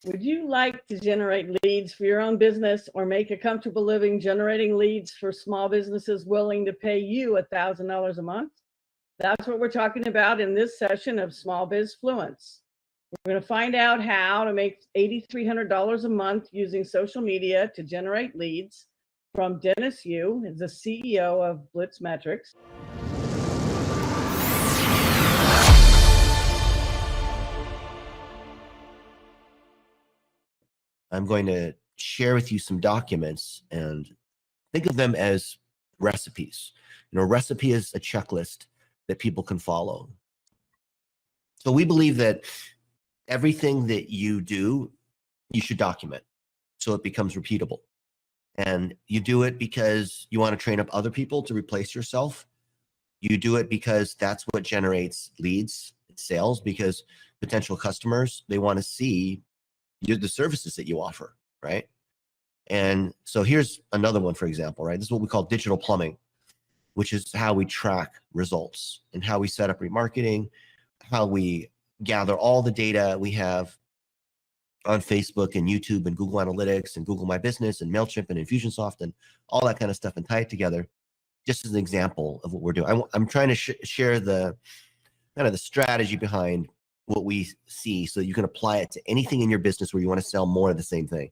Would you like to generate leads for your own business or make a comfortable living generating leads for small businesses willing to pay you $1,000 a month? That's what we're talking about in this session of Small Biz Fluence. We're going to find out how to make $8,300 a month using social media to generate leads from Dennis Yu, the CEO of Blitz Metrics. I'm going to share with you some documents and think of them as recipes. You know, a recipe is a checklist that people can follow. So we believe that everything that you do, you should document so it becomes repeatable. And you do it because you want to train up other people to replace yourself. You do it because that's what generates leads, sales, because potential customers, they want to see the services that you offer, right? And so here's another one, for example, right? This is what we call digital plumbing, which is how we track results and how we set up remarketing, how we gather all the data we have on Facebook and YouTube and Google Analytics and Google My Business and MailChimp and Infusionsoft and all that kind of stuff and tie it together, just as an example of what we're doing. I'm trying to share the kind of the strategy behind what we see so that you can apply it to anything in your business where you want to sell more of the same thing.